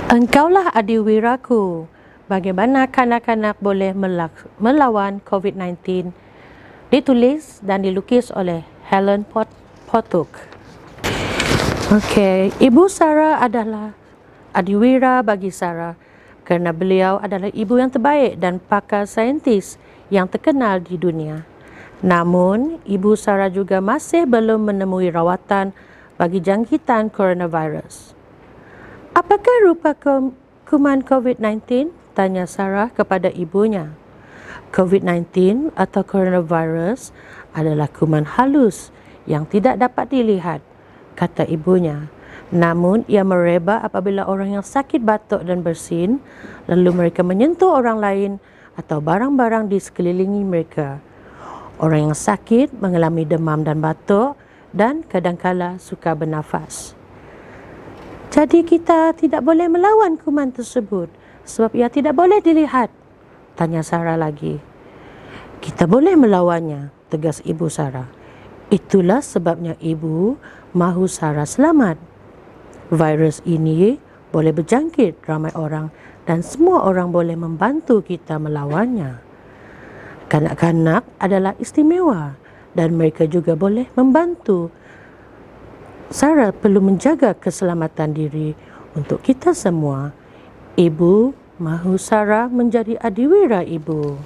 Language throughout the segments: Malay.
Engkaulah adiwiraku. Bagaimana kanak-kanak boleh melawan COVID-19? Ditulis dan dilukis oleh Helen Potuk. Okey, Ibu Sarah adalah adiwira bagi Sarah kerana beliau adalah ibu yang terbaik dan pakar saintis yang terkenal di dunia. Namun, Ibu Sarah juga masih belum menemui rawatan bagi jangkitan coronavirus. Apakah rupa kuman COVID-19? Tanya Sarah kepada ibunya. COVID-19 atau coronavirus adalah kuman halus yang tidak dapat dilihat, kata ibunya. Namun, ia merebak apabila orang yang sakit batuk dan bersin, lalu mereka menyentuh orang lain atau barang-barang di sekeliling mereka. Orang yang sakit mengalami demam dan batuk dan kadangkala sukar bernafas. Jadi kita tidak boleh melawan kuman tersebut sebab ia tidak boleh dilihat, tanya Sarah lagi. Kita boleh melawannya, tegas Ibu Sarah. Itulah sebabnya Ibu mahu Sarah selamat. Virus ini boleh berjangkit ramai orang dan semua orang boleh membantu kita melawannya. Kanak-kanak adalah istimewa dan mereka juga boleh membantu. Sarah perlu menjaga keselamatan diri untuk kita semua. Ibu mahu Sarah menjadi adiwira ibu.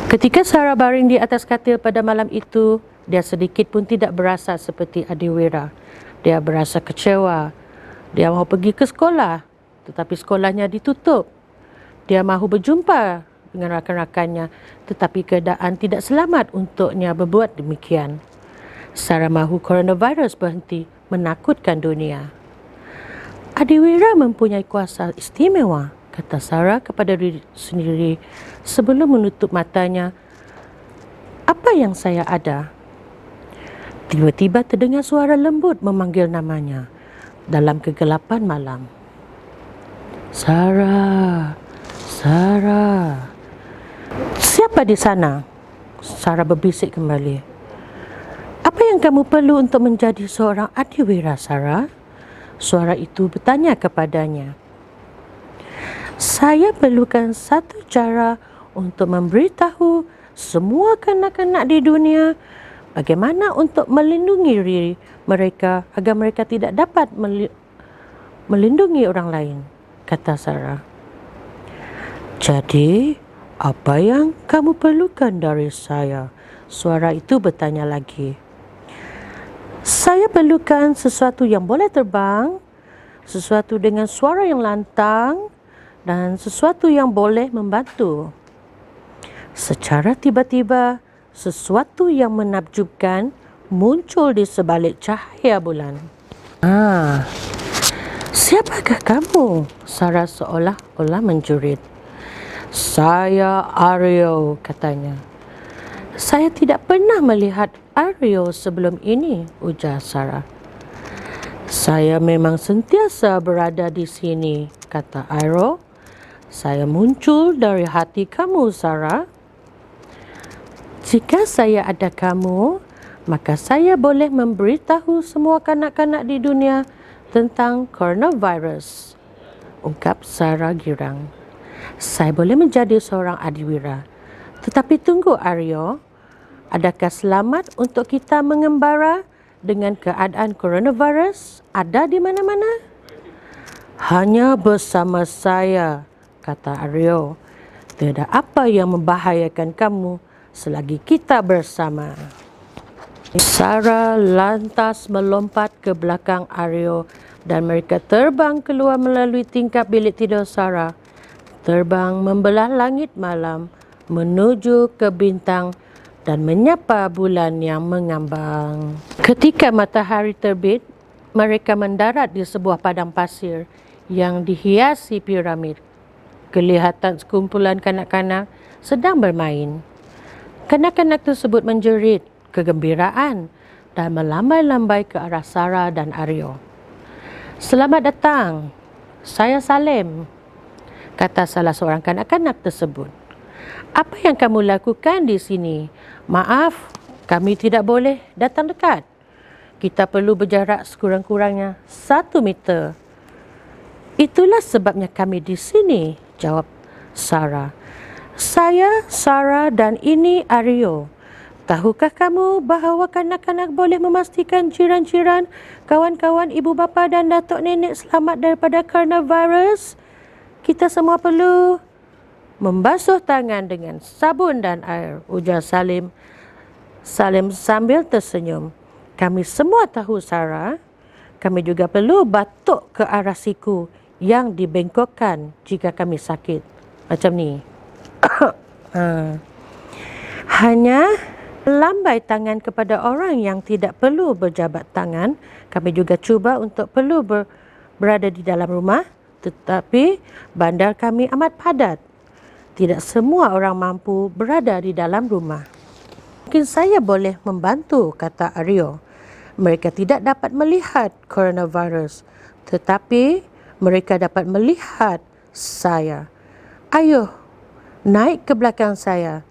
Ketika Sarah baring di atas katil pada malam itu, dia sedikit pun tidak berasa seperti adiwira. Dia berasa kecewa. Dia mahu pergi ke sekolah, tetapi sekolahnya ditutup. Dia mahu berjumpa dengan rakan-rakannya, tetapi keadaan tidak selamat untuknya berbuat demikian. Sarah mahu coronavirus berhenti menakutkan dunia. Adiwira mempunyai kuasa istimewa, kata Sarah kepada diri sendiri sebelum menutup matanya. Apa yang saya ada? Tiba-tiba terdengar suara lembut memanggil namanya dalam kegelapan malam. Sarah, Sarah. Siapa di sana? Sarah berbisik kembali. Apa yang kamu perlu untuk menjadi seorang adiwira, Sarah? Suara itu bertanya kepadanya. Saya perlukan satu cara untuk memberitahu semua kanak-kanak di dunia bagaimana untuk melindungi diri mereka agar mereka tidak dapat melindungi orang lain, kata Sarah. Jadi, apa yang kamu perlukan dari saya? Suara itu bertanya lagi. Saya perlukan sesuatu yang boleh terbang, sesuatu dengan suara yang lantang, dan sesuatu yang boleh membantu. Secara tiba-tiba, sesuatu yang menakjubkan muncul di sebalik cahaya bulan. Siapakah kamu? Sarah seolah-olah menjerit. Saya Aryo, katanya. Saya tidak pernah melihat Aryo sebelum ini, ujar Sarah. Saya memang sentiasa berada di sini, kata Aryo. Saya muncul dari hati kamu, Sarah. Jika saya ada kamu, maka saya boleh memberitahu semua kanak-kanak di dunia tentang coronavirus, ungkap Sarah girang. Saya boleh menjadi seorang adiwira. Tetapi tunggu, Aryo. Adakah selamat untuk kita mengembara dengan keadaan coronavirus ada di mana-mana? Hanya bersama saya, kata Aryo. Tidak apa yang membahayakan kamu selagi kita bersama. Sarah lantas melompat ke belakang Aryo dan mereka terbang keluar melalui tingkap bilik tidur Sarah. Terbang membelah langit malam menuju ke bintang dan menyapa bulan yang mengambang. Ketika matahari terbit, mereka mendarat di sebuah padang pasir yang dihiasi piramid. Kelihatan sekumpulan kanak-kanak sedang bermain. Kanak-kanak tersebut menjerit kegembiraan dan melambai-lambai ke arah Sarah dan Aryo. Selamat datang, saya Salim, kata salah seorang kanak-kanak tersebut. Apa yang kamu lakukan di sini? Maaf, kami tidak boleh datang dekat. Kita perlu berjarak sekurang-kurangnya 1 meter. Itulah sebabnya kami di sini, jawab Sarah. Saya Sarah dan ini Aryo. Tahukah kamu bahawa kanak-kanak boleh memastikan jiran-jiran, kawan-kawan ibu bapa dan datuk nenek selamat daripada coronavirus? Kita semua perlu membasuh tangan dengan sabun dan air, ujar Salim. Salim sambil tersenyum. Kami semua tahu, Sarah. Kami juga perlu batuk ke arah siku yang dibengkokkan jika kami sakit. Macam ni. Hanya lambai tangan kepada orang yang tidak perlu berjabat tangan. Kami juga cuba untuk perlu berada di dalam rumah, tetapi bandar kami amat padat. Tidak semua orang mampu berada di dalam rumah. Mungkin saya boleh membantu, kata Aryo. Mereka tidak dapat melihat coronavirus, tetapi mereka dapat melihat saya. Ayuh, naik ke belakang saya.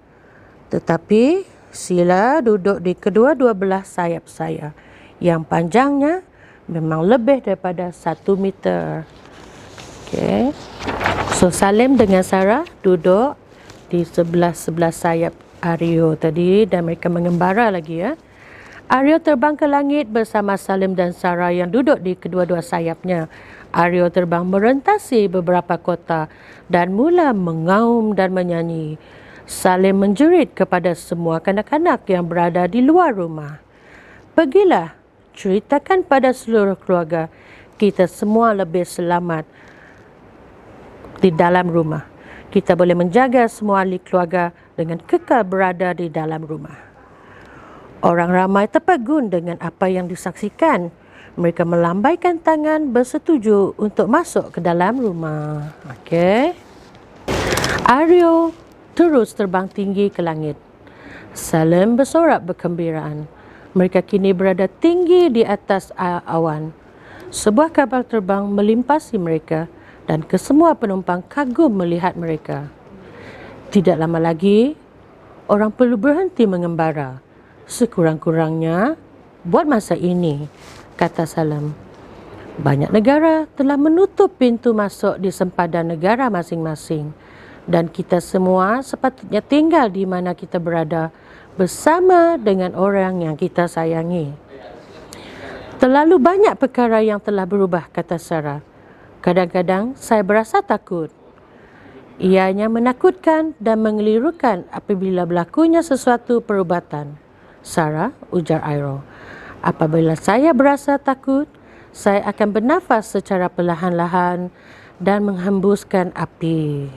Tetapi sila duduk di kedua-dua belah sayap saya, yang panjangnya memang lebih daripada 1 meter. Okay. So Salim dengan Sarah duduk di sebelah-sebelah sayap Aryo tadi dan mereka mengembara lagi, ya. Aryo terbang ke langit bersama Salim dan Sarah yang duduk di kedua-dua sayapnya. Aryo terbang merentasi beberapa kota dan mula mengaum dan menyanyi. Salim menjerit kepada semua kanak-kanak yang berada di luar rumah. Pergilah, ceritakan pada seluruh keluarga, kita semua lebih selamat di dalam rumah. Kita boleh menjaga semua ahli keluarga dengan kekal berada di dalam rumah. Orang ramai terpegun dengan apa yang disaksikan. Mereka melambaikan tangan bersetuju untuk masuk ke dalam rumah. Okey. Aryo terus terbang tinggi ke langit. Salim bersorak bergembiraan. Mereka kini berada tinggi di atas awan. Sebuah kapal terbang melimpasi mereka dan kesemua penumpang kagum melihat mereka. Tidak lama lagi, orang perlu berhenti mengembara. Sekurang-kurangnya buat masa ini, kata Salim. Banyak negara telah menutup pintu masuk di sempadan negara masing-masing dan kita semua sepatutnya tinggal di mana kita berada bersama dengan orang yang kita sayangi. Terlalu banyak perkara yang telah berubah, kata Sarah. Kadang-kadang saya berasa takut. Ianya menakutkan dan mengelirukan apabila berlakunya sesuatu perubatan. Sarah, ujar Aryo. Apabila saya berasa takut, saya akan bernafas secara perlahan-lahan dan menghembuskan api.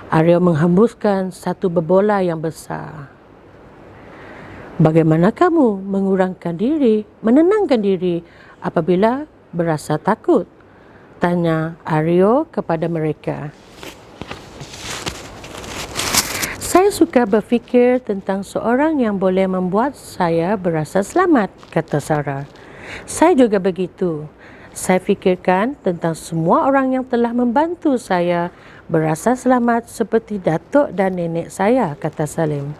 Aryo menghembuskan satu berbola yang besar. Bagaimana kamu menenangkan diri apabila berasa takut? Tanya Aryo kepada mereka. Saya suka berfikir tentang seorang yang boleh membuat saya berasa selamat, kata Sarah. Saya juga begitu. Saya fikirkan tentang semua orang yang telah membantu saya berasa selamat seperti datuk dan nenek saya, kata Salim.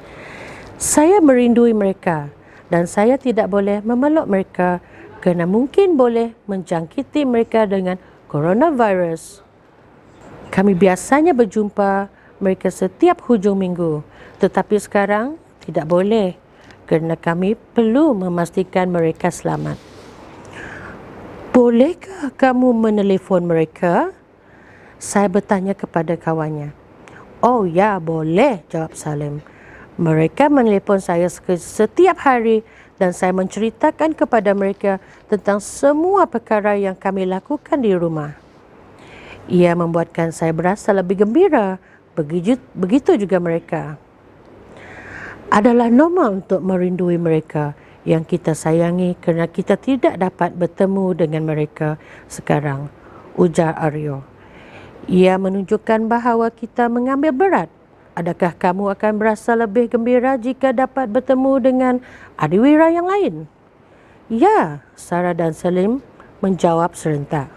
Saya merindui mereka dan saya tidak boleh memeluk mereka kerana mungkin boleh menjangkiti mereka dengan coronavirus. Kami biasanya berjumpa mereka setiap hujung minggu, tetapi sekarang tidak boleh kerana kami perlu memastikan mereka selamat. Bolehkah kamu menelefon mereka? Saya bertanya kepada kawannya. Oh ya, boleh, jawab Salim. Mereka menelefon saya setiap hari dan saya menceritakan kepada mereka tentang semua perkara yang kami lakukan di rumah. Ia membuatkan saya berasa lebih gembira. Begitu juga mereka. Adalah normal untuk merindui mereka yang kita sayangi kerana kita tidak dapat bertemu dengan mereka sekarang, ujar Aryo. Ia menunjukkan bahawa kita mengambil berat. Adakah kamu akan berasa lebih gembira jika dapat bertemu dengan adiwira yang lain? Ya, Sarah dan Salim menjawab serentak.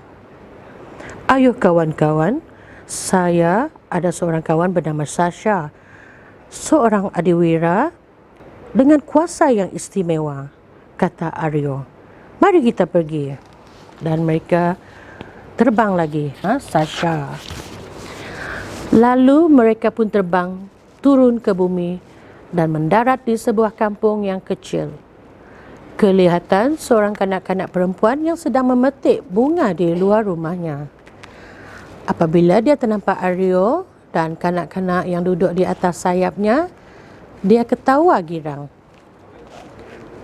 Ayuh kawan-kawan, saya ada seorang kawan bernama Sasha, seorang adiwira dengan kuasa yang istimewa, kata Aryo. Mari kita pergi. Dan mereka terbang lagi, Sasha. Lalu mereka pun terbang turun ke bumi dan mendarat di sebuah kampung yang kecil. Kelihatan seorang kanak-kanak perempuan yang sedang memetik bunga di luar rumahnya. Apabila dia ternampak Aryo dan kanak-kanak yang duduk di atas sayapnya, dia ketawa girang.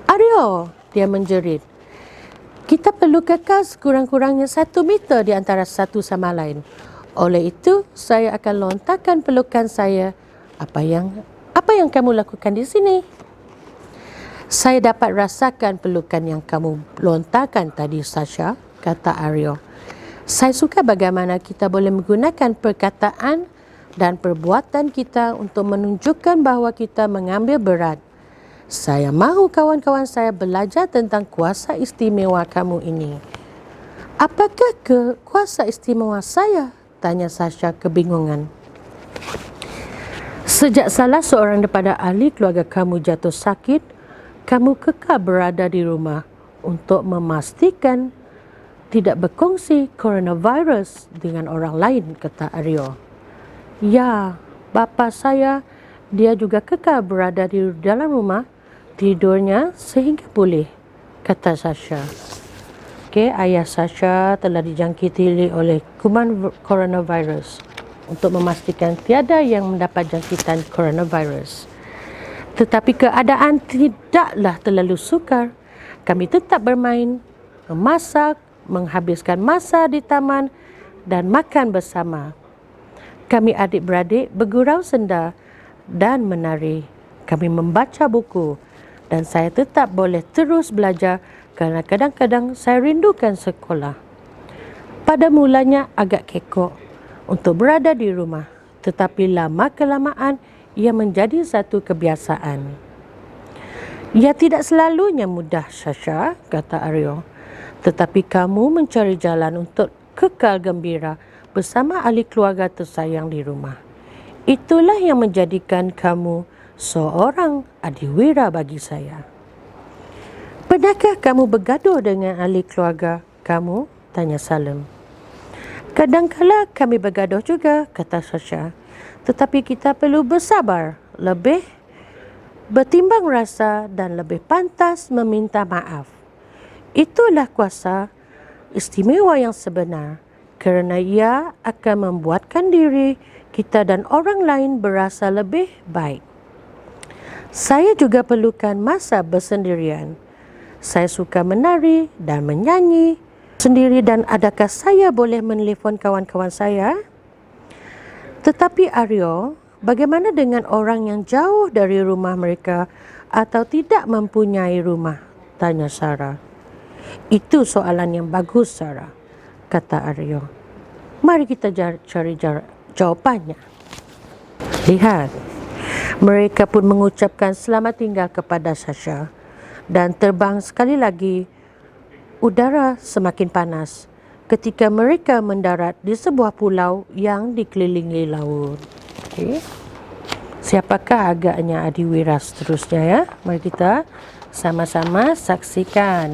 "Aryo," dia menjerit, "kita perlu kekal sekurang-kurangnya 1 meter di antara satu sama lain. Oleh itu, saya akan lontarkan pelukan saya. Apa yang kamu lakukan di sini?" "Saya dapat rasakan pelukan yang kamu lontarkan tadi, Sasha," kata Aryo. "Saya suka bagaimana kita boleh menggunakan perkataan dan perbuatan kita untuk menunjukkan bahawa kita mengambil berat. Saya mahu kawan-kawan saya belajar tentang kuasa istimewa kamu ini." "Apakah kuasa istimewa saya?" tanya Sasha kebingungan. "Sejak salah seorang daripada ahli keluarga kamu jatuh sakit, kamu kekal berada di rumah untuk memastikan tidak berkongsi coronavirus dengan orang lain," kata Aryo. "Ya, bapa saya, dia juga kekal berada di dalam rumah, tidurnya sehingga pulih," kata Sasha. Ayah Sasha telah dijangkiti oleh kuman coronavirus untuk memastikan tiada yang mendapat jangkitan coronavirus. Tetapi keadaan tidaklah terlalu sukar. Kami tetap bermain, memasak, menghabiskan masa di taman dan makan bersama. Kami adik-beradik bergurau senda dan menari. Kami membaca buku dan saya tetap boleh terus belajar kerana kadang-kadang saya rindukan sekolah. Pada mulanya agak kekok untuk berada di rumah, tetapi lama-kelamaan ia menjadi satu kebiasaan. "Ya, tidak selalunya mudah, Sasha," kata Aryo. "Tetapi kamu mencari jalan untuk kekal gembira bersama ahli keluarga tersayang di rumah. Itulah yang menjadikan kamu seorang adiwira bagi saya." "Pernahkah kamu bergaduh dengan ahli keluarga kamu?" tanya Salem. "Kadangkala kami bergaduh juga," kata Sasha. "Tetapi kita perlu bersabar, lebih bertimbang rasa dan lebih pantas meminta maaf. Itulah kuasa istimewa yang sebenar, kerana ia akan membuatkan diri kita dan orang lain berasa lebih baik. Saya juga perlukan masa bersendirian. Saya suka menari dan menyanyi sendiri dan adakah saya boleh menelefon kawan-kawan saya?" "Tetapi Aryo, bagaimana dengan orang yang jauh dari rumah mereka atau tidak mempunyai rumah?" tanya Sarah. "Itu soalan yang bagus, Sarah," kata Aryo. "Mari kita cari jawapannya." Lihat, mereka pun mengucapkan selamat tinggal kepada Sasha dan terbang sekali lagi. Udara semakin panas ketika mereka mendarat di sebuah pulau yang dikelilingi laut. Siapakah agaknya adiwira seterusnya ya? Mari kita sama-sama saksikan.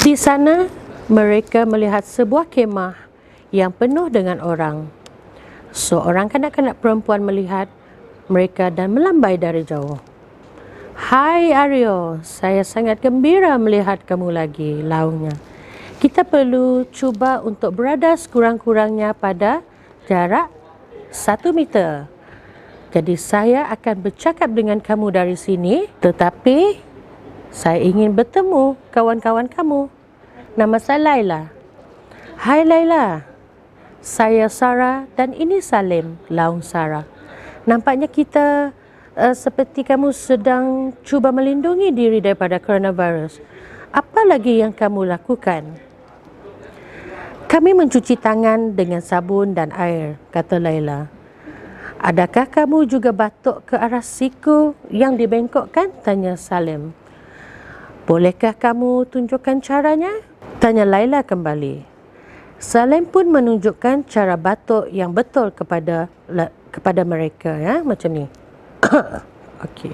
Di sana mereka melihat sebuah kemah yang penuh dengan orang. Seorang kanak-kanak perempuan melihat mereka dan melambai dari jauh. "Hai Aryo, saya sangat gembira melihat kamu lagi," laungnya. "Kita perlu cuba untuk berada sekurang-kurangnya pada jarak 1 meter. Jadi saya akan bercakap dengan kamu dari sini, tetapi saya ingin bertemu kawan-kawan kamu. Nama saya Laila." "Hai Laila, saya Sarah dan ini Salim," laung Sarah. "Nampaknya kita seperti kamu sedang cuba melindungi diri daripada coronavirus. Apa lagi yang kamu lakukan?" "Kami mencuci tangan dengan sabun dan air," kata Laila. "Adakah kamu juga batuk ke arah siku yang dibengkokkan?" tanya Salim. "Bolehkah kamu tunjukkan caranya?" tanya Laila kembali. Salim pun menunjukkan cara batuk yang betul kepada mereka, ya, macam ni. Okey.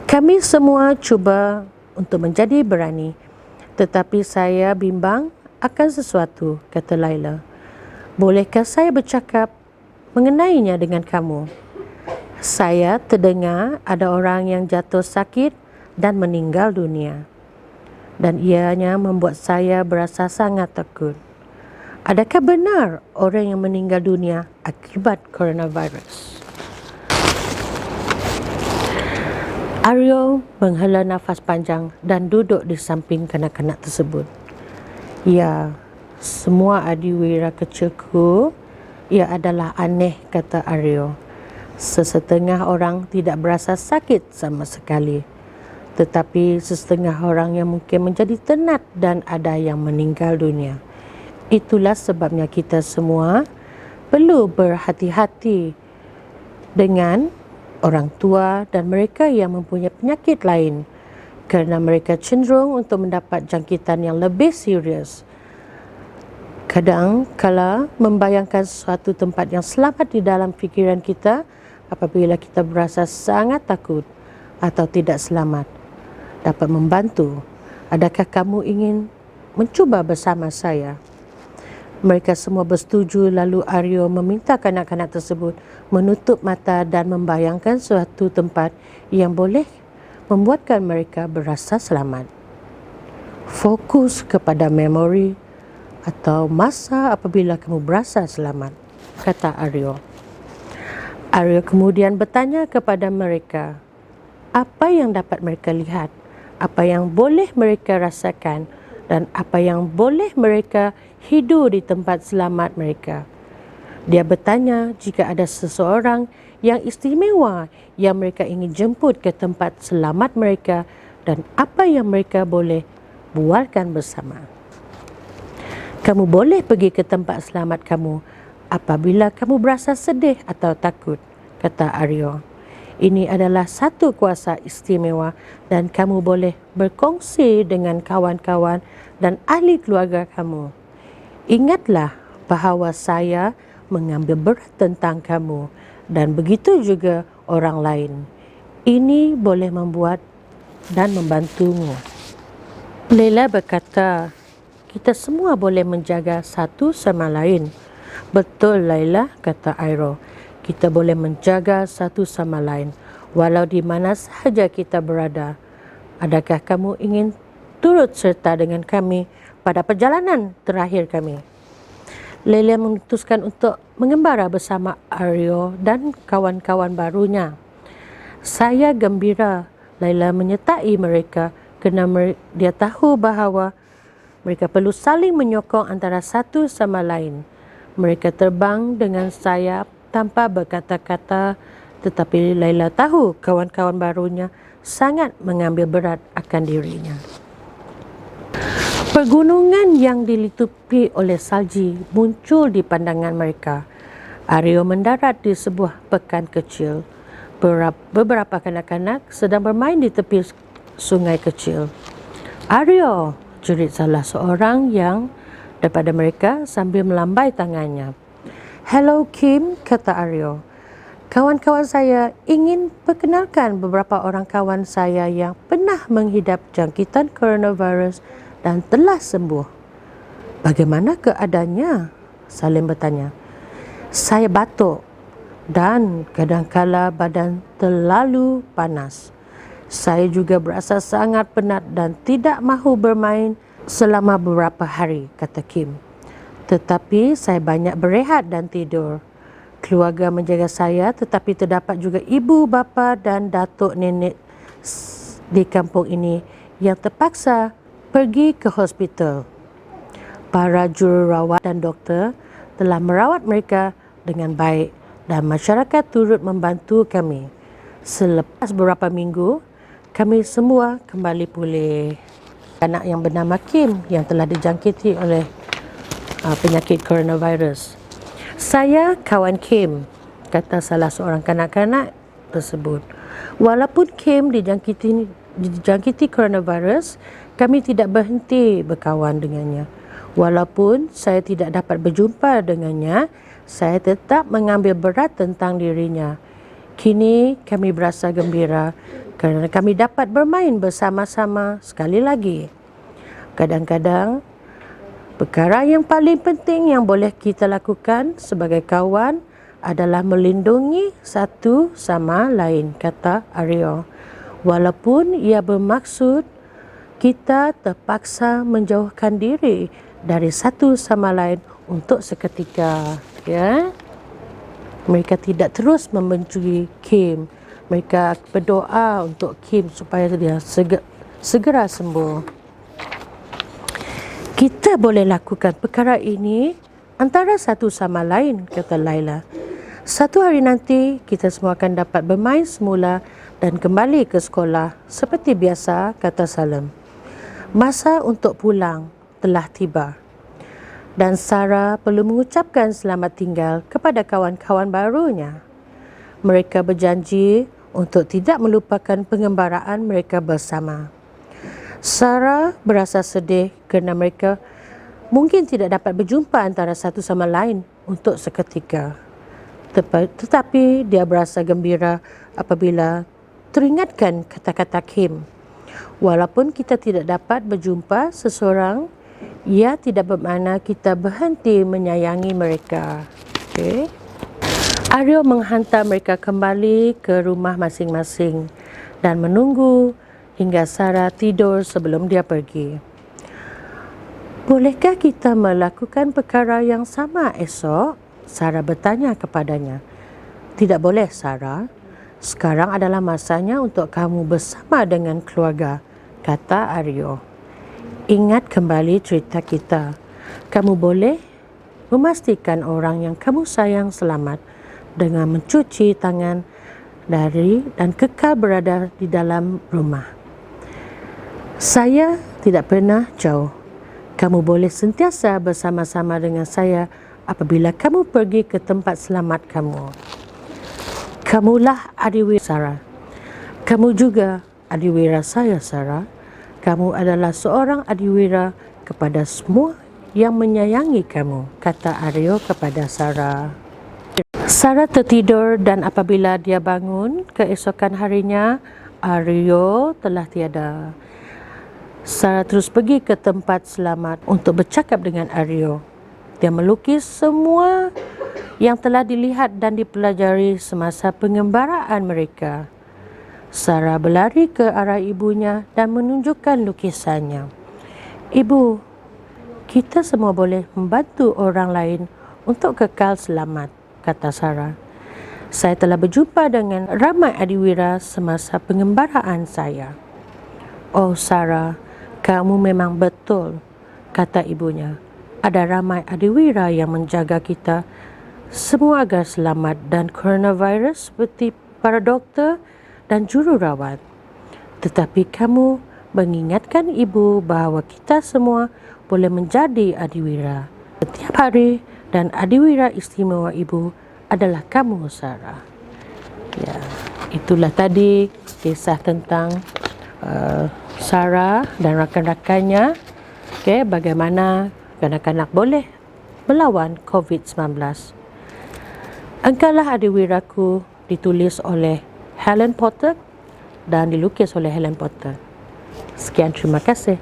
"Kami semua cuba untuk menjadi berani, tetapi saya bimbang akan sesuatu," kata Laila. Bolehkah saya bercakap mengenainya dengan kamu? Saya terdengar ada orang yang jatuh sakit dan meninggal dunia, dan ianya membuat saya berasa sangat takut. Adakah benar orang yang meninggal dunia akibat coronavirus? Aryo menghela nafas panjang dan duduk di samping kanak-kanak tersebut. Ya, semua adiwira kecilku, ia adalah aneh, kata Aryo. Sesetengah orang tidak berasa sakit sama sekali, tetapi sesetengah orang yang mungkin menjadi tenat dan ada yang meninggal dunia. Itulah sebabnya kita semua perlu berhati-hati dengan orang tua dan mereka yang mempunyai penyakit lain, kerana mereka cenderung untuk mendapat jangkitan yang lebih serius. Kadang-kala membayangkan suatu tempat yang selamat di dalam fikiran kita apabila kita berasa sangat takut atau tidak selamat dapat membantu. Adakah kamu ingin mencuba bersama saya? Mereka semua bersetuju, lalu Aryo meminta kanak-kanak tersebut menutup mata dan membayangkan suatu tempat yang boleh membuatkan mereka berasa selamat. Fokus kepada memori atau masa apabila kamu berasa selamat, kata Aryo. Aryo kemudian bertanya kepada mereka, apa yang dapat mereka lihat, apa yang boleh mereka rasakan, dan apa yang boleh mereka hidup di tempat selamat mereka. Dia bertanya jika ada seseorang yang istimewa yang mereka ingin jemput ke tempat selamat mereka dan apa yang mereka boleh buatkan bersama. Kamu boleh pergi ke tempat selamat kamu apabila kamu berasa sedih atau takut, kata Aryo. Ini adalah satu kuasa istimewa dan kamu boleh berkongsi dengan kawan-kawan dan ahli keluarga kamu. Ingatlah bahawa saya mengambil berat tentang kamu dan begitu juga orang lain. Ini boleh membuat dan membantumu. Leila berkata, kita semua boleh menjaga satu sama lain. Betul, Laila, kata Airo. Kita boleh menjaga satu sama lain, walau di mana sahaja kita berada. Adakah kamu ingin turut serta dengan kami pada perjalanan terakhir kami? Leila memutuskan untuk mengembara bersama Aryo dan kawan-kawan barunya. Saya gembira Leila menyertai mereka kerana dia tahu bahawa mereka perlu saling menyokong antara satu sama lain. Mereka terbang dengan sayap tanpa berkata-kata, tetapi Leila tahu kawan-kawan barunya sangat mengambil berat akan dirinya. Pegunungan yang dilitupi oleh salji muncul di pandangan mereka. Aryo mendarat di sebuah pekan kecil. Beberapa kanak-kanak sedang bermain di tepi sungai kecil. Aryo, jerit salah seorang yang daripada mereka sambil melambai tangannya. Hello Kim, kata Aryo. Kawan-kawan saya ingin perkenalkan beberapa orang kawan saya yang pernah menghidap jangkitan coronavirus dan telah sembuh. Bagaimana keadaannya? Salim bertanya. Saya batuk dan kadang-kala badan terlalu panas. Saya juga berasa sangat penat dan tidak mahu bermain selama beberapa hari, kata Kim. Tetapi saya banyak berehat dan tidur. Keluarga menjaga saya, tetapi terdapat juga ibu, bapa dan datuk nenek di kampung ini yang terpaksa pergi ke hospital. Para jururawat dan doktor telah merawat mereka dengan baik dan masyarakat turut membantu kami. Selepas beberapa minggu, kami semua kembali pulih. Anak yang bernama Kim yang telah dijangkiti oleh penyakit coronavirus. Saya kawan Kim, kata salah seorang kanak-kanak tersebut. Walaupun Kim dijangkiti coronavirus, kami tidak berhenti berkawan dengannya. Walaupun saya tidak dapat berjumpa dengannya, saya tetap mengambil berat tentang dirinya. Kini kami berasa gembira kerana kami dapat bermain bersama-sama sekali lagi. Kadang-kadang Perkara yang paling penting yang boleh kita lakukan sebagai kawan adalah melindungi satu sama lain, kata Aryo. Walaupun ia bermaksud kita terpaksa menjauhkan diri dari satu sama lain untuk seketika. Ya, mereka tidak terus membenci Kim. Mereka berdoa untuk Kim supaya dia segera sembuh. Kita boleh lakukan perkara ini antara satu sama lain, kata Laila. Satu hari nanti, kita semua akan dapat bermain semula dan kembali ke sekolah seperti biasa, kata Salim. Masa untuk pulang telah tiba. Dan Sarah perlu mengucapkan selamat tinggal kepada kawan-kawan barunya. Mereka berjanji untuk tidak melupakan pengembaraan mereka bersama. Sarah berasa sedih kerana mereka mungkin tidak dapat berjumpa antara satu sama lain untuk seketika. Tetapi dia berasa gembira apabila teringatkan kata-kata Kim. Walaupun kita tidak dapat berjumpa seseorang, ia tidak bermakna kita berhenti menyayangi mereka. Okay. Aryo menghantar mereka kembali ke rumah masing-masing dan menunggu hingga Sarah tidur sebelum dia pergi. Bolehkah kita melakukan perkara yang sama esok? Sarah bertanya kepadanya. Tidak boleh, Sarah. Sekarang adalah masanya untuk kamu bersama dengan keluarga, kata Aryo. Ingat kembali cerita kita. Kamu boleh memastikan orang yang kamu sayang selamat dengan mencuci tangan dari dan kekal berada di dalam rumah. Saya tidak pernah jauh. Kamu boleh sentiasa bersama-sama dengan saya apabila kamu pergi ke tempat selamat kamu. Kamulah adiwira Sarah. Kamu juga adiwira saya, Sarah. Kamu adalah seorang adiwira kepada semua yang menyayangi kamu, kata Aryo kepada Sarah. Sarah tertidur dan apabila dia bangun keesokan harinya, Aryo telah tiada. Sarah terus pergi ke tempat selamat untuk bercakap dengan Aryo. Dia melukis semua yang telah dilihat dan dipelajari semasa pengembaraan mereka. Sarah berlari ke arah ibunya dan menunjukkan lukisannya. Ibu, kita semua boleh membantu orang lain untuk kekal selamat, kata Sarah. Saya telah berjumpa dengan ramai adiwira semasa pengembaraan saya. Oh Sarah, kamu memang betul, kata ibunya. Ada ramai adiwira yang menjaga kita semua agar selamat dan coronavirus seperti para doktor dan jururawat. Tetapi kamu mengingatkan ibu bahawa kita semua boleh menjadi adiwira setiap hari dan adiwira istimewa ibu adalah kamu, Sarah. Ya, itulah tadi kisah tentang Sarah dan rakan-rakannya, bagaimana kanak-kanak boleh melawan COVID-19. Engkaulah adiwiraku ditulis oleh Helen Potter dan dilukis oleh Helen Potter. Sekian, terima kasih.